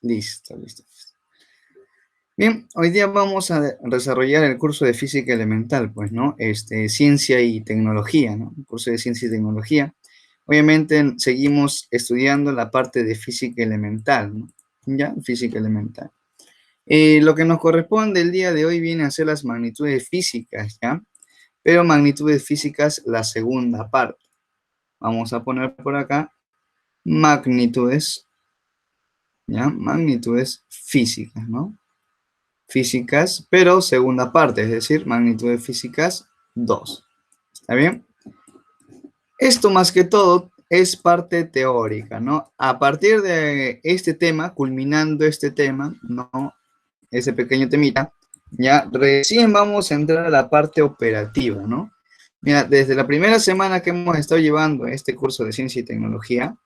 Listo, listo. Bien, hoy día vamos a desarrollar el curso de física elemental, pues, ¿no? Ciencia y tecnología, ¿no? El curso de ciencia y tecnología. Obviamente seguimos estudiando la parte de física elemental, ¿no? ¿Ya? Física elemental. Lo que nos corresponde el día de hoy viene a ser las magnitudes físicas, ¿ya? Pero magnitudes físicas, la segunda parte. Vamos a poner por acá magnitudes, ¿ya? Magnitudes físicas, ¿no? Físicas, pero segunda parte, es decir, magnitudes físicas 2. ¿Está bien? Esto más que todo es parte teórica, ¿no? A partir de este tema, culminando este tema, ¿no? Ese pequeño temita, ya recién vamos a entrar a la parte operativa, ¿no? Mira, desde la primera semana que hemos estado llevando este curso de ciencia y tecnología,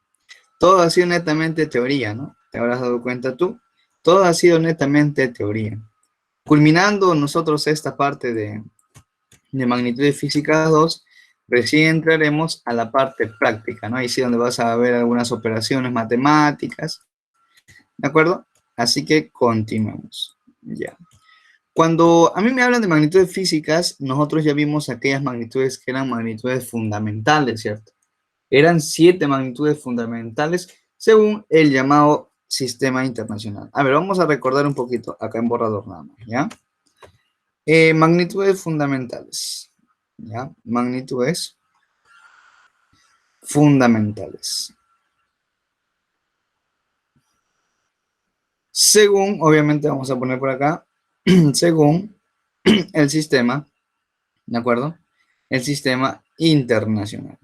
todo ha sido netamente teoría, ¿no? Te habrás dado cuenta tú, todo ha sido netamente teoría. Culminando nosotros esta parte de magnitudes físicas 2, recién entraremos a la parte práctica, ¿no? Ahí sí donde vas a ver algunas operaciones matemáticas, ¿de acuerdo? Así que continuemos, ya. Cuando a mí me hablan de magnitudes físicas, nosotros ya vimos aquellas magnitudes que eran magnitudes fundamentales, ¿cierto? Eran 7 magnitudes fundamentales según el llamado sistema internacional. A ver, vamos a recordar un poquito acá en borrador nada más, ¿ya? Magnitudes fundamentales, ¿ya? Magnitudes fundamentales. Según, obviamente vamos a poner por acá, según el sistema, ¿de acuerdo? El sistema internacional.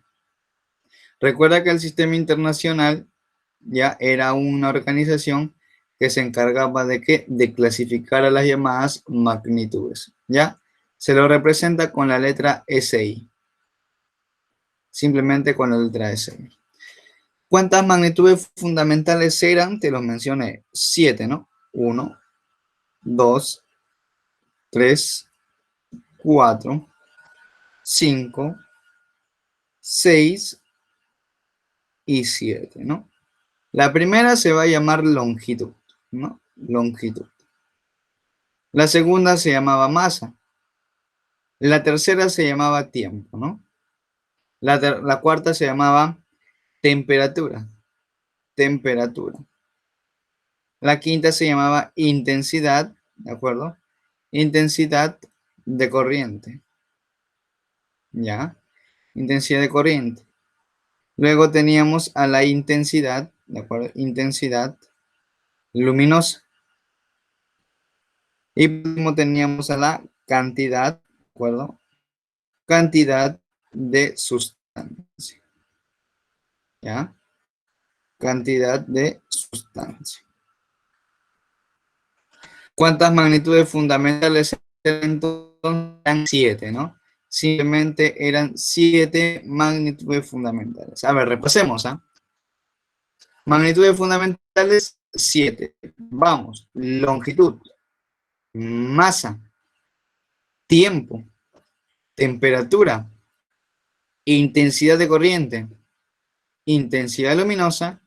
Recuerda que el sistema internacional ya era una organización que se encargaba de ¿qué? De clasificar a las llamadas magnitudes, ¿ya? Se lo representa con la letra SI. Simplemente con la letra SI. ¿Cuántas magnitudes fundamentales eran? Te los mencioné. 7, ¿no? 1, 2, 3, 4, 5, 6 y 7, ¿no? La primera se va a llamar longitud, ¿no? Longitud. La segunda se llamaba masa. La tercera se llamaba tiempo, ¿no? La cuarta se llamaba temperatura. Temperatura. La quinta se llamaba intensidad, ¿de acuerdo? Intensidad de corriente. ¿Ya? Intensidad de corriente. Luego teníamos a la intensidad, ¿de acuerdo? Intensidad luminosa. Y por último teníamos a la cantidad, ¿de acuerdo? Cantidad de sustancia. ¿Ya? Cantidad de sustancia. ¿Cuántas magnitudes fundamentales eran? 7, ¿no? Simplemente eran 7 magnitudes fundamentales. A ver, repasemos, ¿ah? Magnitudes fundamentales, 7. Vamos, longitud, masa, tiempo, temperatura, intensidad de corriente, intensidad luminosa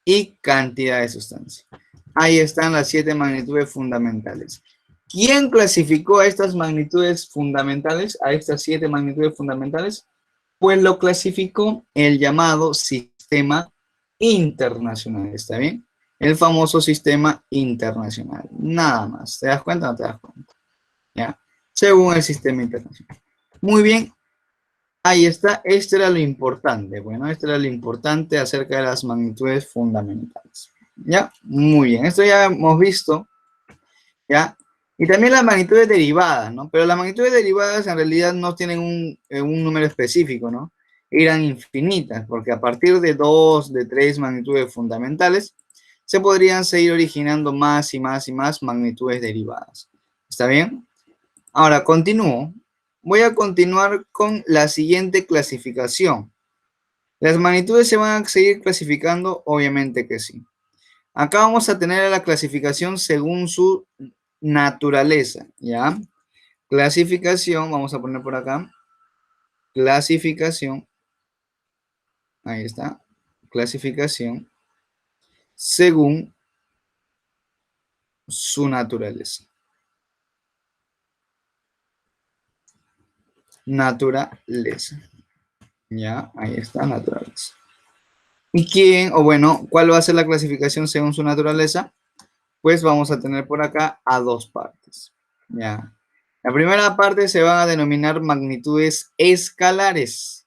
y cantidad de sustancia. Ahí están las 7 magnitudes fundamentales. ¿Quién clasificó a estas magnitudes fundamentales, a estas 7 magnitudes fundamentales? Pues lo clasificó el llamado sistema internacional, ¿está bien? El famoso sistema internacional, nada más. ¿Te das cuenta o no te das cuenta? ¿Ya? Según el sistema internacional. Muy bien, ahí está. Esto era lo importante. Bueno, esto era lo importante acerca de las magnitudes fundamentales. ¿Ya? Muy bien, esto ya hemos visto. ¿Ya? Y también las magnitudes derivadas, ¿no? Pero las magnitudes derivadas en realidad no tienen un número específico, ¿no? Eran infinitas, porque a partir de 2, de 3 magnitudes fundamentales, se podrían seguir originando más y más y más magnitudes derivadas. ¿Está bien? Ahora, continúo. Voy a continuar con la siguiente clasificación. ¿Las magnitudes se van a seguir clasificando? Obviamente que sí. Acá vamos a tener la clasificación según su naturaleza, ¿ya? Clasificación, vamos a poner por acá. Clasificación. Ahí está. Clasificación según su naturaleza. Naturaleza. Ya, ahí está, naturaleza. ¿Y quién, o bueno, cuál va a ser la clasificación según su naturaleza? Pues vamos a tener por acá a dos partes. Ya. La primera parte se van a denominar magnitudes escalares.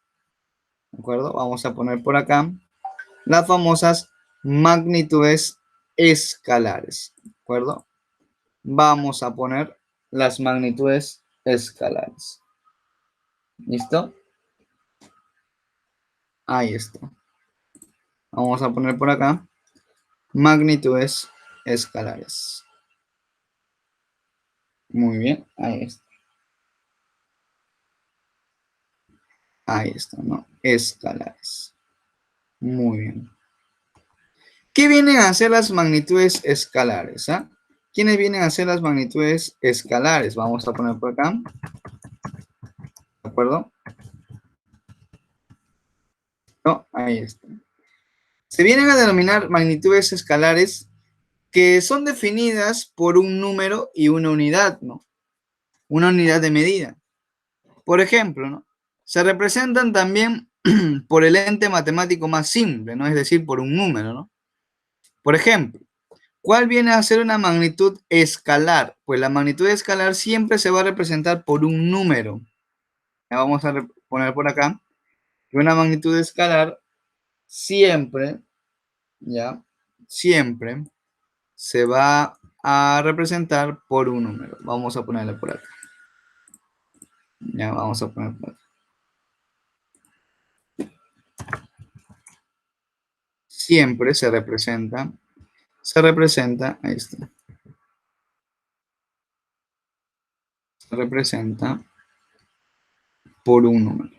¿De acuerdo? Vamos a poner por acá las famosas magnitudes escalares. ¿De acuerdo? Vamos a poner las magnitudes escalares. ¿Listo? Ahí está. Vamos a poner por acá magnitudes escalares. Muy bien, ahí está. Ahí está, ¿no? Escalares. Muy bien. ¿Qué vienen a ser las magnitudes escalares? ¿Ah? ¿Quiénes vienen a ser las magnitudes escalares? Vamos a poner por acá. ¿De acuerdo? No, ahí está. Se vienen a denominar magnitudes escalares que son definidas por un número y una unidad, ¿no? Una unidad de medida. Por ejemplo, ¿no? Se representan también por el ente matemático más simple, ¿no? Es decir, por un número, ¿no? Por ejemplo, ¿cuál viene a ser una magnitud escalar? Pues la magnitud escalar siempre se va a representar por un número. Ya vamos a poner por acá que una magnitud escalar siempre, ya, siempre se va a representar por un número. Vamos a ponerle por acá. Ya, vamos a poner por acá. Siempre se representa, ahí está, se representa por un número.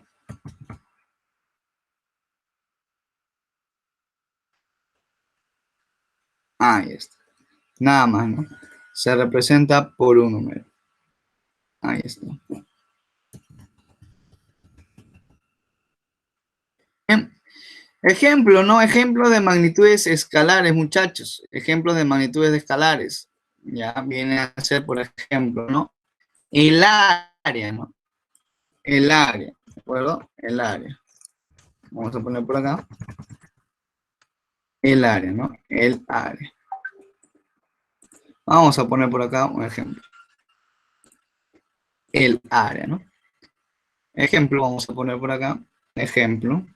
Ahí está. Nada más, ¿no? Se representa por un número. Ahí está. Bien. Ejemplo, ¿no? Ejemplo de magnitudes escalares, muchachos. Ejemplo de magnitudes escalares. Ya viene a ser, por ejemplo, ¿no? El área, ¿no? El área, ¿de acuerdo? El área. Vamos a poner por acá. El área, ¿no? El área. Vamos a poner por acá un ejemplo. El área, ¿no? Ejemplo, vamos a poner por acá. Ejemplo.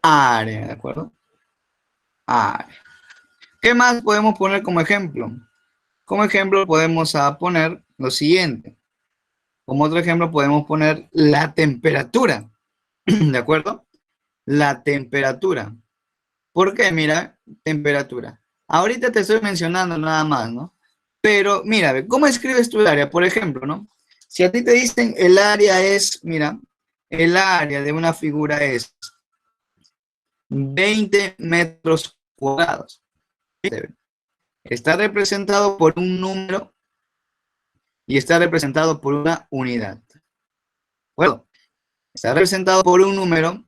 Área, ¿de acuerdo? Área. ¿Qué más podemos poner como ejemplo? Como ejemplo podemos poner lo siguiente. Como otro ejemplo podemos poner la temperatura. ¿De acuerdo? La temperatura. ¿Por qué? Mira, temperatura. Ahorita te estoy mencionando nada más, ¿no? Pero mira, ¿cómo escribes tu área? Por ejemplo, ¿no? Si a ti te dicen el área es, mira, el área de una figura es 20 metros cuadrados. Está representado por un número y está representado por una unidad. Bueno, está representado por un número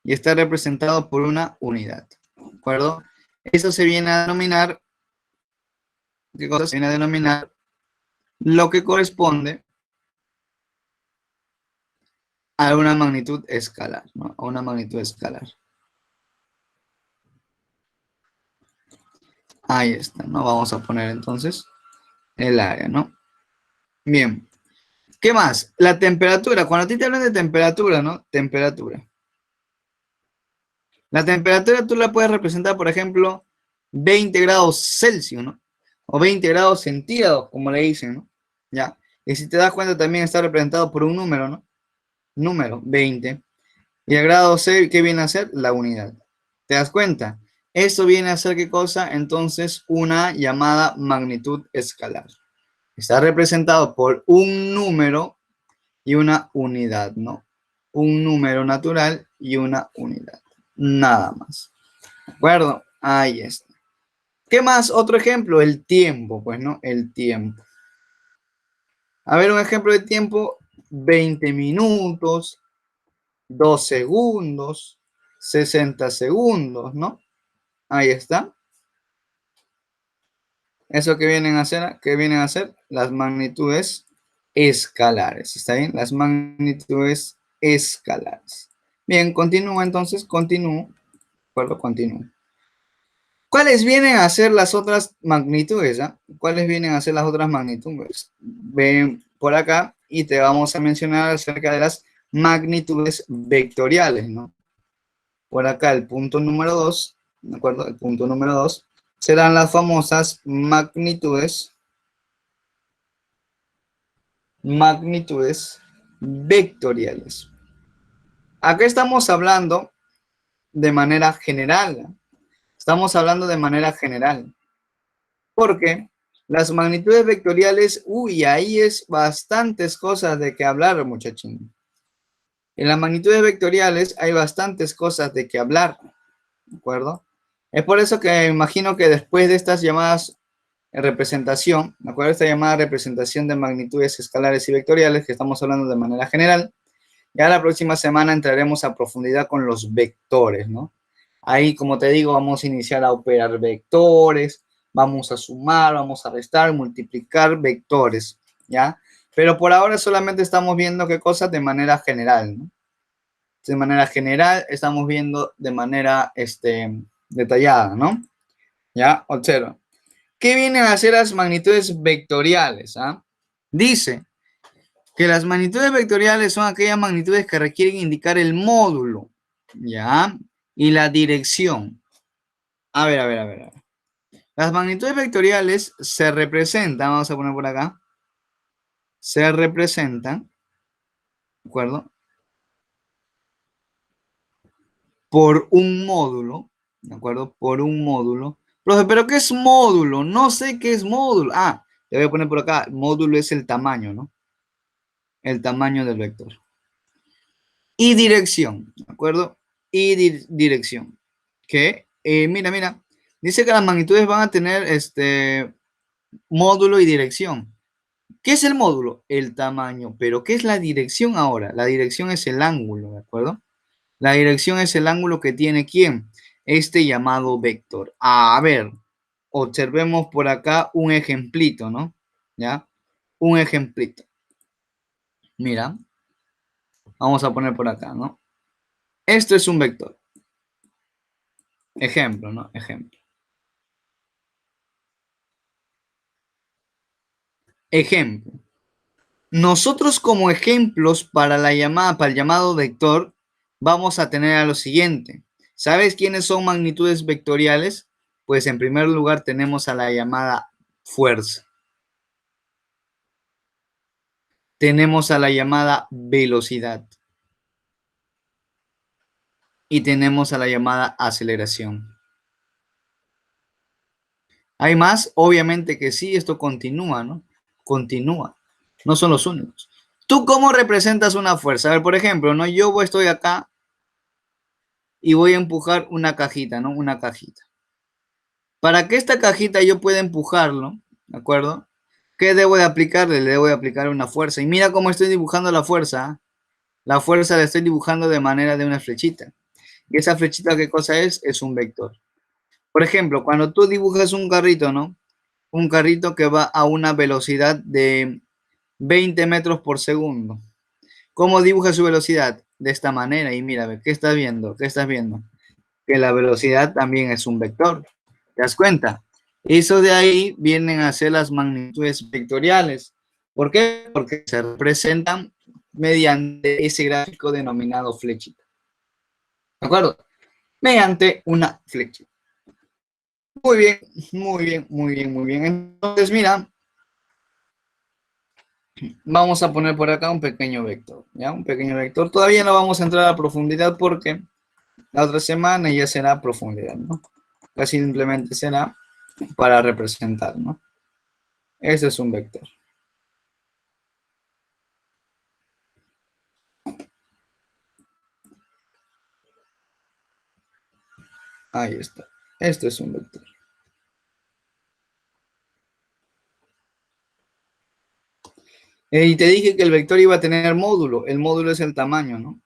y está representado por una unidad. ¿De acuerdo? Eso se viene a denominar, ¿qué cosa se viene a denominar? Lo que corresponde a una magnitud escalar, ¿no? A una magnitud escalar. Ahí está, ¿no? Vamos a poner entonces el área, ¿no? Bien. ¿Qué más? La temperatura. Cuando a ti te hablan de temperatura, ¿no? Temperatura. La temperatura tú la puedes representar, por ejemplo, 20 grados Celsius, ¿no? O 20 grados centígrados, como le dicen, ¿no? ¿Ya? Y si te das cuenta, también está representado por un número, ¿no? Número, 20. Y el grado C, ¿qué viene a ser? La unidad. ¿Te das cuenta? Eso viene a ser, ¿qué cosa? Entonces, una llamada magnitud escalar. Está representado por un número y una unidad, ¿no? Un número natural y una unidad. Nada más. ¿De acuerdo? Ahí está. ¿Qué más? Otro ejemplo, el tiempo, pues, ¿no? El tiempo. A ver, un ejemplo de tiempo, 20 minutos, 2 segundos, 60 segundos, ¿no? Ahí está. ¿Eso qué vienen a hacer? ¿Qué vienen a hacer? Las magnitudes escalares. ¿Está bien? Las magnitudes escalares. Bien, continúo entonces, continúo. ¿De acuerdo? Continúo. ¿Cuáles vienen a ser las otras magnitudes? ¿Cuáles vienen a ser las otras magnitudes? Ven por acá y te vamos a mencionar acerca de las magnitudes vectoriales, ¿no? Por acá el punto número 2, ¿de acuerdo? El punto número 2 serán las famosas magnitudes vectoriales. Acá estamos hablando de manera general. Estamos hablando de manera general. Porque las magnitudes vectoriales, uy, ahí es bastantes cosas de que hablar, muchachín. En las magnitudes vectoriales hay bastantes cosas de que hablar, ¿de acuerdo? Es por eso que imagino que después de estas llamadas representación, ¿de acuerdo? Esta llamada representación de magnitudes escalares y vectoriales, que estamos hablando de manera general, ya la próxima semana entraremos a profundidad con los vectores, ¿no? Ahí, como te digo, vamos a iniciar a operar vectores, vamos a sumar, vamos a restar, multiplicar vectores, ¿ya? Pero por ahora solamente estamos viendo qué cosas de manera general, ¿no? De manera general estamos viendo de manera detallada, ¿no? ¿Ya? Observa. ¿Qué vienen a ser las magnitudes vectoriales? Dice que las magnitudes vectoriales son aquellas magnitudes que requieren indicar el módulo, ¿ya? Y la dirección. A ver, a ver, a ver. A ver. Las magnitudes vectoriales se representan, vamos a poner por acá, se representan, ¿de acuerdo? Por un módulo, ¿de acuerdo? Por un módulo. Profe, ¿pero qué es módulo? No sé qué es módulo. Le voy a poner por acá, módulo es el tamaño, ¿no? El tamaño del vector. Y dirección, ¿de acuerdo? Y dirección. Que, mira, dice que las magnitudes van a tener módulo y dirección. ¿Qué es el módulo? El tamaño. Pero ¿qué es la dirección ahora? La dirección es el ángulo, ¿de acuerdo? La dirección es el ángulo que tiene ¿quién? Este llamado vector. A ver, observemos por acá un ejemplito, ¿no? ¿Ya? Un ejemplito. Mira, vamos a poner por acá, ¿no? Esto es un vector. Ejemplo, ¿no? Ejemplo. Ejemplo. Nosotros como ejemplos para la llamada, para el llamado vector, vamos a tener a lo siguiente. ¿Sabes quiénes son magnitudes vectoriales? Pues en primer lugar tenemos a la llamada fuerza. Tenemos a la llamada velocidad. Y tenemos a la llamada aceleración. ¿Hay más? Obviamente que sí, esto continúa, ¿no? Continúa. No son los únicos. ¿Tú cómo representas una fuerza? A ver, por ejemplo, ¿no? Yo estoy acá y voy a empujar una cajita, ¿no? Una cajita. Para que esta cajita yo pueda empujarlo, ¿de acuerdo? ¿Qué debo de aplicarle? Le debo de aplicar una fuerza. Y mira cómo estoy dibujando la fuerza. La fuerza la estoy dibujando de manera de una flechita. ¿Y esa flechita qué cosa es? Es un vector. Por ejemplo, cuando tú dibujas un carrito, ¿no? Un carrito que va a una velocidad de 20 metros por segundo. ¿Cómo dibuja su velocidad? De esta manera. Y mira, ¿qué estás viendo? ¿Qué estás viendo? Que la velocidad también es un vector. ¿Te das cuenta? Eso de ahí vienen a ser las magnitudes vectoriales. ¿Por qué? Porque se representan mediante ese gráfico denominado flechita. ¿De acuerdo? Mediante una flechita. Muy bien, muy bien, muy bien, muy bien. Entonces, mira, vamos a poner por acá un pequeño vector, ¿ya? Un pequeño vector. Todavía no vamos a entrar a profundidad porque la otra semana ya será a profundidad, ¿no? Casi simplemente será para representar, ¿no? Ese es un vector. Ahí está. Esto es un vector. Y te dije que el vector iba a tener módulo. El módulo es el tamaño, ¿no?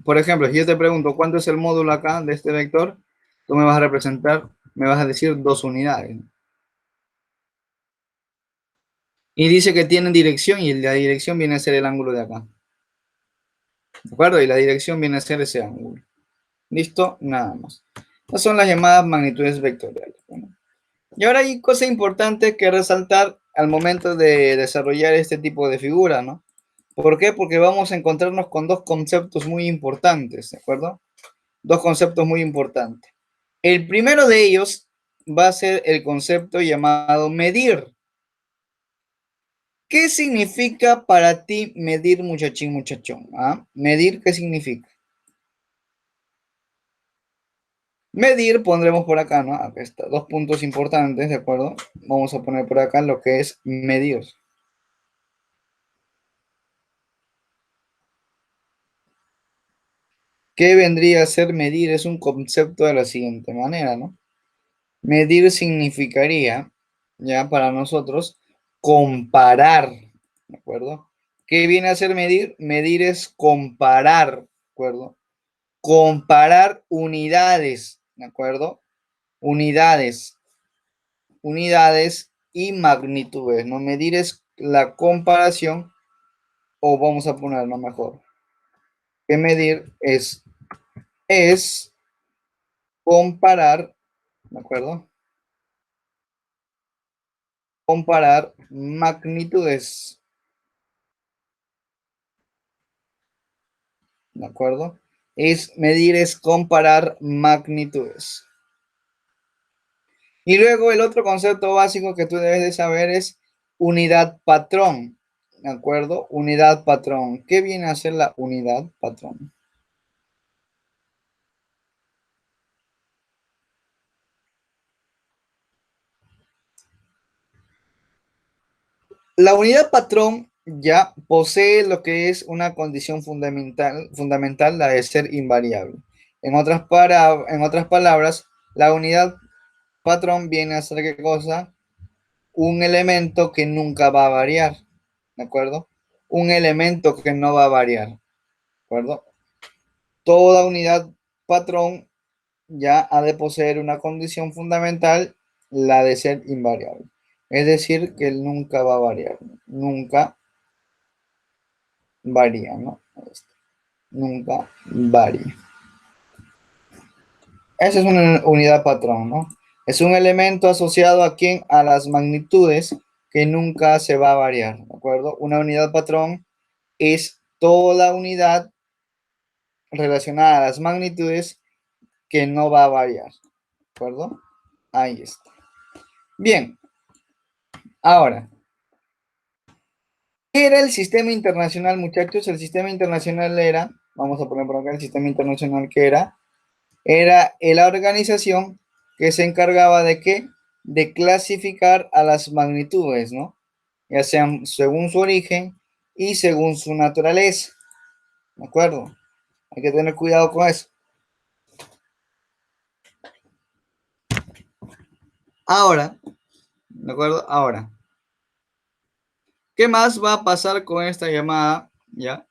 Por ejemplo, si yo te pregunto cuánto es el módulo acá de este vector, tú me vas a representar Me vas a decir 2 unidades. Y dice que tienen dirección y la dirección viene a ser el ángulo de acá. ¿De acuerdo? Y la dirección viene a ser ese ángulo. ¿Listo? Nada más. Estas son las llamadas magnitudes vectoriales. Bueno. Y ahora hay cosas importantes que resaltar al momento de desarrollar este tipo de figura, ¿no? ¿Por qué? Porque vamos a encontrarnos con dos conceptos muy importantes, ¿de acuerdo? Dos conceptos muy importantes. El primero de ellos va a ser el concepto llamado medir. ¿Qué significa para ti medir, muchachín, muchachón? ¿Ah? ¿Medir qué significa? Medir pondremos por acá, ¿no? Acá está, 2 puntos importantes, ¿de acuerdo? Vamos a poner por acá lo que es medir. ¿Qué vendría a ser medir? Es un concepto de la siguiente manera, ¿no? Medir significaría, ya para nosotros, comparar, ¿de acuerdo? ¿Qué viene a ser medir? Medir es comparar, ¿de acuerdo? Comparar unidades, ¿de acuerdo? Unidades, unidades y magnitudes, ¿no? Medir es la comparación, o vamos a ponerlo mejor, que medir es comparar, ¿de acuerdo? Comparar magnitudes, ¿de acuerdo? Medir es comparar magnitudes. Y luego el otro concepto básico que tú debes de saber es unidad patrón, ¿de acuerdo? Unidad patrón. ¿Qué viene a ser la unidad patrón? La unidad patrón ya posee lo que es una condición fundamental, la de ser invariable. En otras palabras, la unidad patrón viene a ser ¿qué cosa? Un elemento que nunca va a variar, ¿de acuerdo? Un elemento que no va a variar, ¿de acuerdo? Toda unidad patrón ya ha de poseer una condición fundamental, la de ser invariable. Es decir, que él nunca va a variar, nunca varía, ¿no? Nunca varía. Esa es una unidad patrón, ¿no? Es un elemento asociado a quién? A las magnitudes que nunca se va a variar, ¿de acuerdo? Una unidad patrón es toda unidad relacionada a las magnitudes que no va a variar, ¿de acuerdo? Ahí está. Bien, ahora, ¿qué era el sistema internacional, muchachos? El sistema internacional era, vamos a poner por acá el sistema internacional que era la organización que se encargaba de qué? De clasificar a las magnitudes, ¿no? Ya sean según su origen y según su naturaleza, ¿de acuerdo? Hay que tener cuidado con eso. Ahora, ¿de acuerdo? Ahora, ¿qué más va a pasar con esta llamada, ya?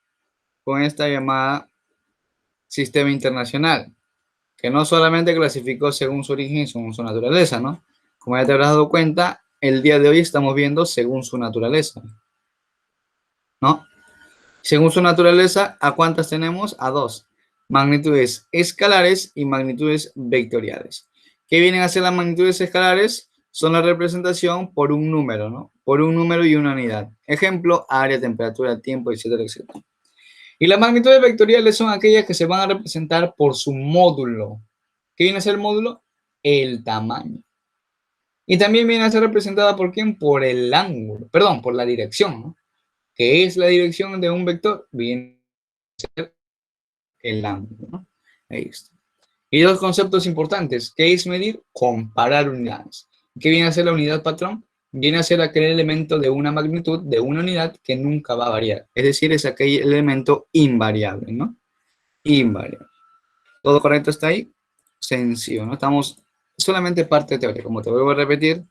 Con esta llamada sistema internacional, que no solamente clasificó según su origen y según su naturaleza, ¿no? Como ya te habrás dado cuenta, el día de hoy estamos viendo según su naturaleza, ¿no? Según su naturaleza, ¿a cuántas tenemos? A dos. Magnitudes escalares y magnitudes vectoriales. ¿Qué vienen a ser las magnitudes escalares? Son la representación por un número, ¿no? Por un número y una unidad. Ejemplo, área, temperatura, tiempo, etcétera, etcétera. Y las magnitudes vectoriales son aquellas que se van a representar por su módulo. ¿Qué viene a ser el módulo? El tamaño. Y también viene a ser representada por quién? Por el ángulo, perdón, por la dirección, ¿no? ¿Qué es la dirección de un vector? Viene a ser el ángulo, ¿no? Ahí está. Y dos conceptos importantes. ¿Qué es medir? Comparar unidades. ¿Qué viene a ser la unidad patrón? Viene a ser aquel elemento de una magnitud, de una unidad que nunca va a variar. Es decir, es aquel elemento invariable, ¿no? Invariable. ¿Todo correcto está ahí? Sencillo, ¿no? Estamos solamente parte teórica. Como te vuelvo a repetir,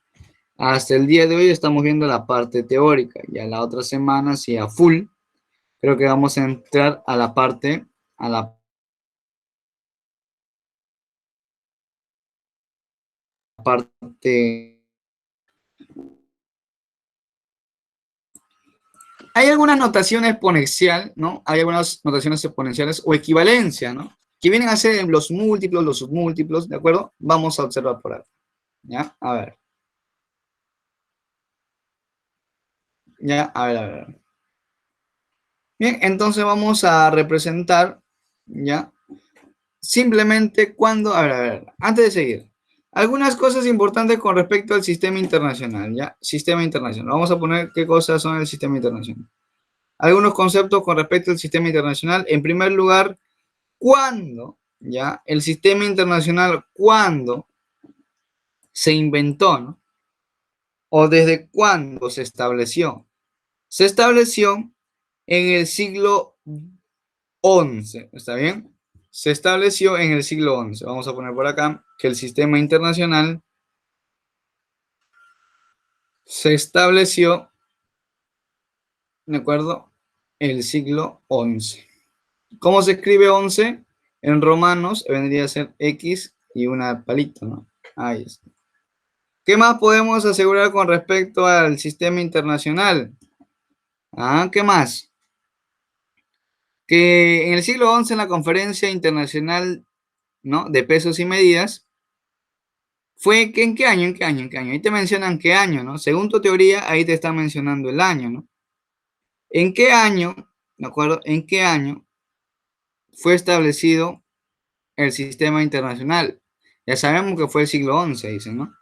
hasta el día de hoy estamos viendo la parte teórica. Ya la otra semana, si a full, creo que vamos a entrar a la parte, a la parte. Hay algunas notaciones exponencial, ¿no? Hay algunas notaciones exponenciales o equivalencia, ¿no? Que vienen a ser los múltiplos, los submúltiplos, ¿de acuerdo? Vamos a observar por aquí, ¿ya? A ver. Ya, a ver. Bien, entonces vamos a representar, ¿ya? Simplemente cuando, a ver, antes de seguir, algunas cosas importantes con respecto al sistema internacional, ¿ya? Sistema internacional. Vamos a poner qué cosas son el sistema internacional. Algunos conceptos con respecto al sistema internacional. En primer lugar, ¿cuándo, ya? El sistema internacional, ¿cuándo se inventó, ¿no? O desde cuándo se estableció. Se estableció en el siglo XI, ¿está bien? Se estableció en el siglo XI. Vamos a poner por acá que el sistema internacional se estableció, ¿de acuerdo? El siglo XI. ¿Cómo se escribe 11? En romanos vendría a ser X y una palito, ¿no? Ahí está. ¿Qué más podemos asegurar con respecto al sistema internacional? ¿Qué más? Que en el siglo XI en la Conferencia Internacional, ¿no? De Pesos y Medidas, fue que ¿en qué año? ¿En qué año? ¿En qué año? Ahí te mencionan qué año, ¿no? Según tu teoría, ahí te están mencionando el año, ¿no? ¿En qué año, de acuerdo? ¿En qué año fue establecido el sistema internacional? Ya sabemos que fue el siglo XI, dicen, ¿no?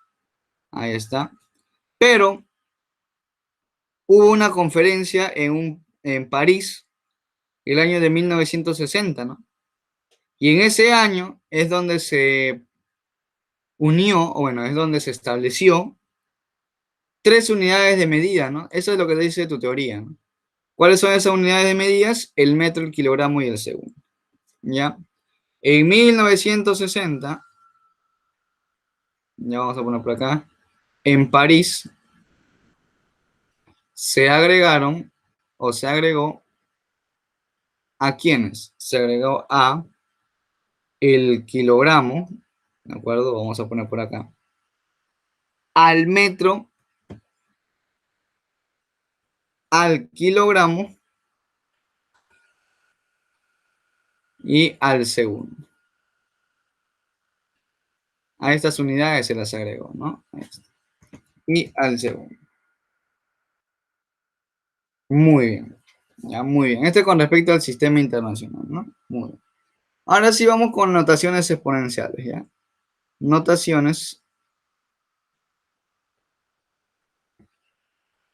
Ahí está. Pero hubo una conferencia en París el año de 1960, ¿no? Y en ese año es donde se unió, o bueno, es donde se estableció 3 unidades de medida, ¿no? Eso es lo que te dice tu teoría, ¿no? ¿Cuáles son esas unidades de medidas? El metro, el kilogramo y el segundo, ¿ya? En 1960, ya vamos a poner por acá, en París se agregaron, o se agregó, ¿a quiénes? Se agregó a el kilogramo, ¿de acuerdo? Vamos a poner por acá, al metro, al kilogramo y al segundo. A estas unidades se las agregó, ¿no? Y al segundo. Muy bien. Ya, muy bien. Este con respecto al sistema internacional, ¿no? Muy bien. Ahora sí vamos con notaciones exponenciales, ¿ya? Notaciones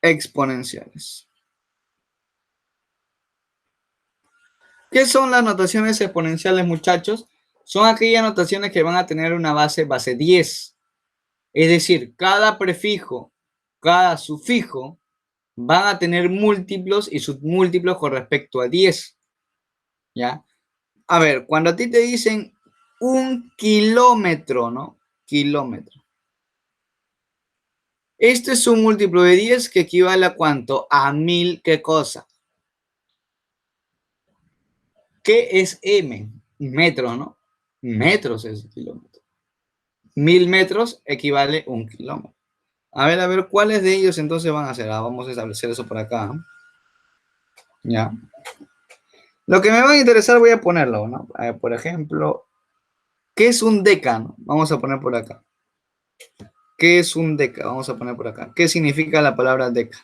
exponenciales. ¿Qué son las notaciones exponenciales, muchachos? Son aquellas notaciones que van a tener una base 10. Es decir, cada prefijo, cada sufijo van a tener múltiplos y submúltiplos con respecto a 10. ¿Ya? A ver, cuando a ti te dicen 1 kilómetro, ¿no? Kilómetro. Este es un múltiplo de 10 que equivale a ¿cuánto? A 1000, ¿qué cosa? ¿Qué es M? Metro, ¿no? Metros es kilómetro. 1000 metros equivale a 1 kilómetro. A ver, ¿cuáles de ellos entonces van a ser? Vamos a establecer eso por acá. Ya. Lo que me va a interesar voy a ponerlo, ¿no? Por ejemplo, ¿qué es un decano? Vamos a poner por acá. ¿Qué es un deca? Vamos a poner por acá. ¿Qué significa la palabra deca?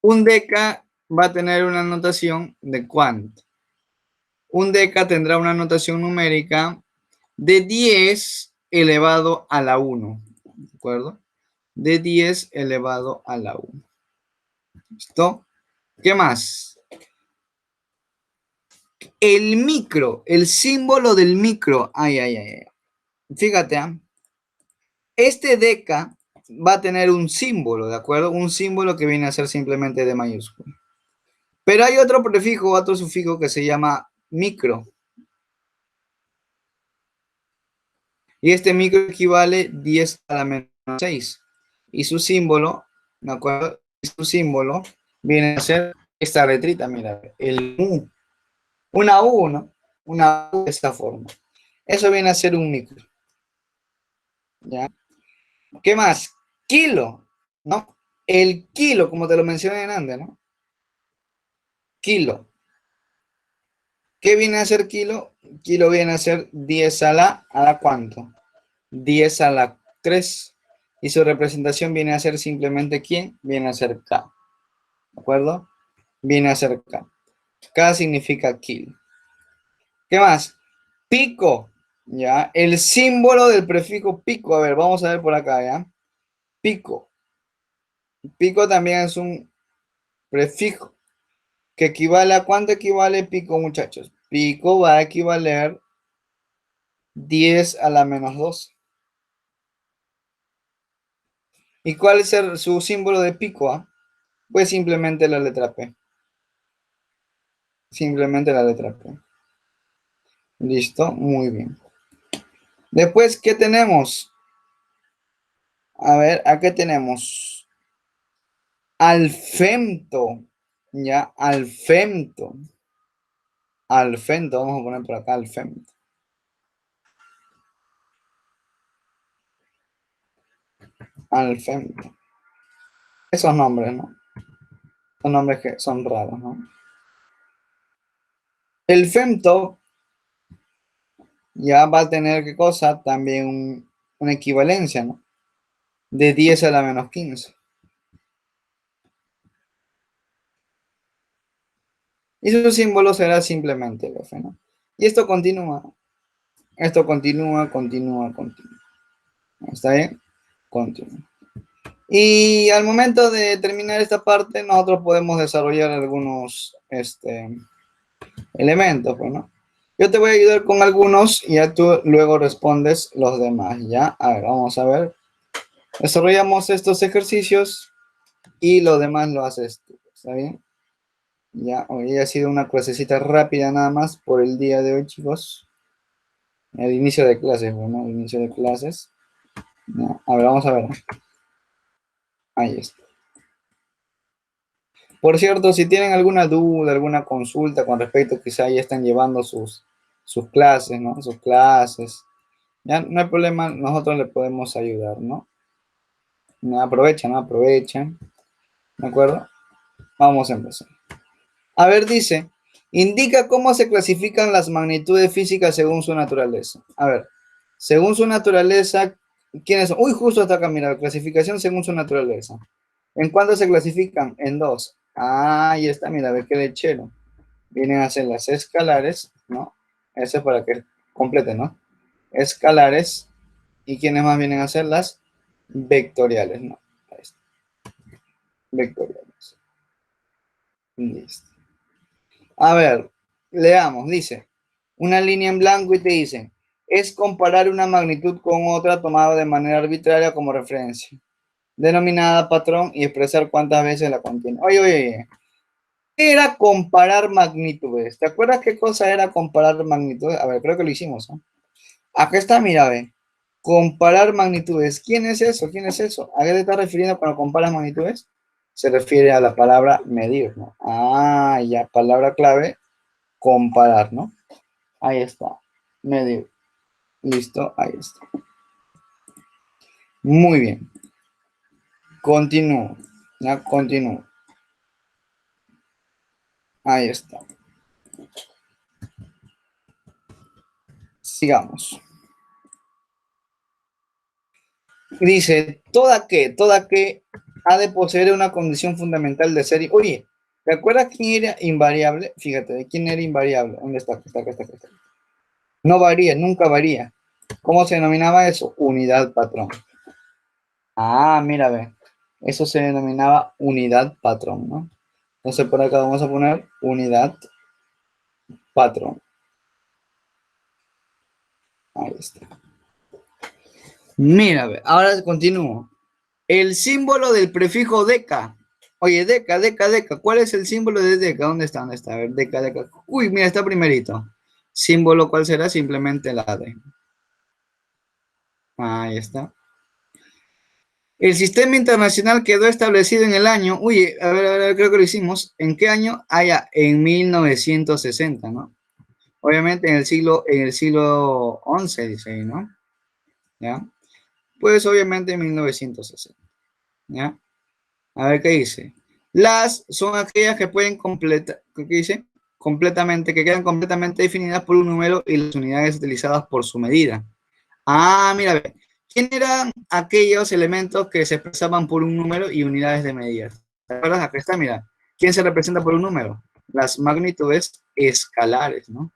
Un deca va a tener una notación de cuánto. Un deca tendrá una notación numérica de 10 elevado a la 1. ¿De acuerdo? De 10 elevado a la 1. ¿Listo? ¿Qué más? El micro, el símbolo del micro. Ay. Fíjate, este deca va a tener un símbolo, ¿de acuerdo? Un símbolo que viene a ser simplemente de mayúscula. Pero hay otro prefijo, otro sufijo que se llama micro. Y este micro equivale 10 a la menos 6. Y su símbolo, ¿de acuerdo? Y su símbolo viene a ser esta letrita, mira, el U. Una U, ¿no? Una U de esta forma. Eso viene a ser un micro. ¿Ya? ¿Qué más? Kilo, ¿no? El kilo, como te lo mencioné antes, ¿no? Kilo. ¿Qué viene a ser kilo? Kilo viene a ser 10 ¿a la cuánto? 10 a la 3. Y su representación viene a ser simplemente ¿quién? Viene a ser K. ¿De acuerdo? Viene a ser K. K significa kilo. ¿Qué más? Pico. ¿Ya? El símbolo del prefijo pico. A ver, vamos a ver por acá, ¿ya? Pico. Pico también es un prefijo que equivale a ¿cuánto equivale pico, muchachos? Pico va a equivaler 10 a la menos 2. ¿Y cuál es su símbolo de pico? Pues simplemente la letra P. Simplemente la letra P. Listo, muy bien. Después, ¿qué tenemos? A ver, ¿a qué tenemos? Alfemto. Ya, alfemto. Alfemto, vamos a poner por acá alfemto. Alfemto. Esos nombres, ¿no? Son nombres que son raros, ¿no? El femto ya va a tener, ¿qué cosa? También una equivalencia, ¿no? De 10 a la menos 15. Y su símbolo será simplemente el F, ¿no? Y esto continúa. Esto continúa. ¿Está bien? Continúa. Y al momento de terminar esta parte, nosotros podemos desarrollar algunos elementos, pues, ¿no? Yo te voy a ayudar con algunos y ya tú luego respondes los demás, ¿ya? A ver, vamos a ver. Desarrollamos estos ejercicios y lo demás lo haces tú, ¿está bien? Ya, hoy ha sido una clasecita rápida nada más por el día de hoy, chicos. El inicio de clases, bueno, el inicio de clases. Ya, a ver, vamos a ver. Ahí está. Por cierto, si tienen alguna duda, alguna consulta con respecto, quizá ya están llevando sus clases, ¿no? Sus clases. Ya, no hay problema, nosotros le podemos ayudar, ¿no? No aprovechan, no aprovechan. ¿De acuerdo? Vamos a empezar. A ver, dice, indica cómo se clasifican las magnitudes físicas según su naturaleza. A ver, según su naturaleza, ¿quiénes son? Uy, justo hasta acá, mira, clasificación según su naturaleza. ¿En cuánto se clasifican? En dos. Ah, ahí está, mira, ve qué lechero. Vienen a ser las escalares, ¿no? Eso es para que complete, ¿no? Escalares. ¿Y quiénes más vienen a ser las vectoriales, ¿no? Ahí está. Vectoriales. Listo. A ver, leamos, dice, una línea en blanco y te dice, es comparar una magnitud con otra tomada de manera arbitraria como referencia, denominada patrón y expresar cuántas veces la contiene. Oye, ¿qué era comparar magnitudes? ¿Te acuerdas qué cosa era comparar magnitudes? A ver, creo que lo hicimos, ¿no? Acá está, mira, ve, comparar magnitudes. ¿Quién es eso? ¿Quién es eso? ¿A qué te estás refiriendo cuando comparas magnitudes? Se refiere a la palabra medir, ¿no? Ah, ya, palabra clave, comparar, ¿no? Ahí está. Medir. Listo, ahí está. Muy bien. Continúo. Ya, continúo. Ahí está. Sigamos. Dice, toda que ha de poseer una condición fundamental de ser. Oye, ¿te acuerdas quién era invariable? Fíjate, ¿de quién era invariable? ¿Dónde está? Está acá. No varía, nunca varía. ¿Cómo se denominaba eso? Unidad patrón. Ah, mira, ve. Eso se denominaba unidad patrón, ¿no? Entonces por acá vamos a poner unidad patrón. Ahí está. Mira, ve, ahora continúo. El símbolo del prefijo deca. Oye, deca. ¿Cuál es el símbolo de deca? ¿Dónde está? ¿Dónde está? A ver, deca. Uy, mira, está primerito. Símbolo, ¿cuál será? Simplemente la D. Ahí está. El sistema internacional quedó establecido en el año, uy, a ver, creo que lo hicimos. ¿En qué año? Ah, ya, en 1960, ¿no? Obviamente en el siglo XI, dice ahí, ¿no? ¿Ya? Pues obviamente en 1960, ¿ya? A ver qué dice. Las son aquellas que pueden completar, ¿qué dice? Completamente, que quedan completamente definidas por un número y las unidades utilizadas por su medida. Ah, mira, ve. ¿Quién eran aquellos elementos que se expresaban por un número y unidades de medida? ¿Te acuerdas? Acá está, mira. ¿Quién se representa por un número? Las magnitudes escalares, ¿no?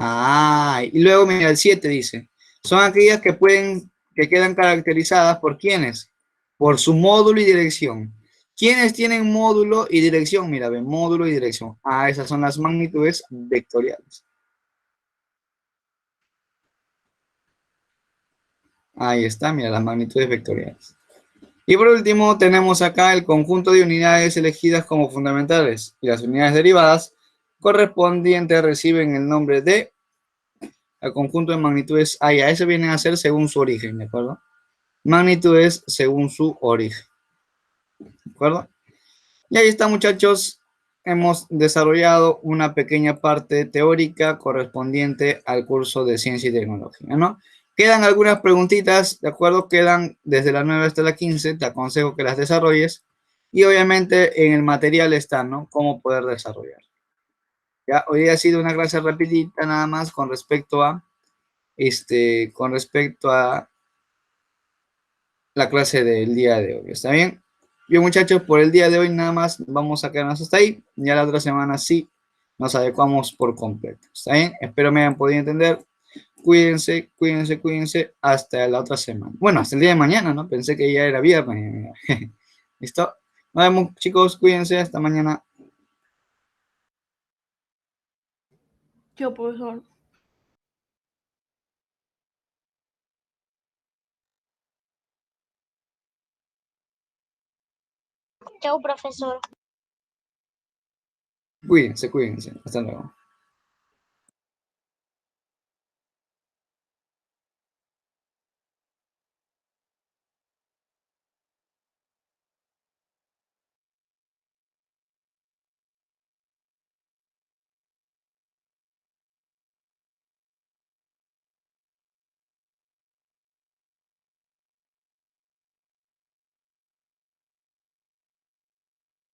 Ah, y luego mira, el 7 dice, son aquellas que quedan caracterizadas por quiénes, por su módulo y dirección. ¿Quiénes tienen módulo y dirección? Mira, ve, módulo y dirección. Ah, esas son las magnitudes vectoriales. Ahí está, mira, las magnitudes vectoriales. Y por último, tenemos acá el conjunto de unidades elegidas como fundamentales y las unidades derivadas correspondientes reciben el nombre de el conjunto de magnitudes. Ah, ya, ese viene a ser según su origen, ¿de acuerdo? Magnitudes según su origen, ¿de acuerdo? Y ahí está, muchachos. Hemos desarrollado una pequeña parte teórica correspondiente al curso de Ciencia y Tecnología, ¿no? Quedan algunas preguntitas, ¿de acuerdo? Quedan desde la 9 hasta la 15, te aconsejo que las desarrolles. Y obviamente en el material está, ¿no? Cómo poder desarrollar. Ya, hoy ha sido una clase rapidita nada más con respecto a la clase del día de hoy. ¿Está bien? Bien, muchachos, por el día de hoy nada más vamos a quedarnos hasta ahí. Ya la otra semana sí nos adecuamos por completo. ¿Está bien? Espero me hayan podido entender. Cuídense, cuídense, cuídense hasta la otra semana. Bueno, hasta el día de mañana, ¿no? Pensé que ya era viernes. ¿Listo? Nos vemos, chicos. Cuídense. Hasta mañana. Yo, profesor. Chao, profesor. Cuídense, cuídense. Hasta luego.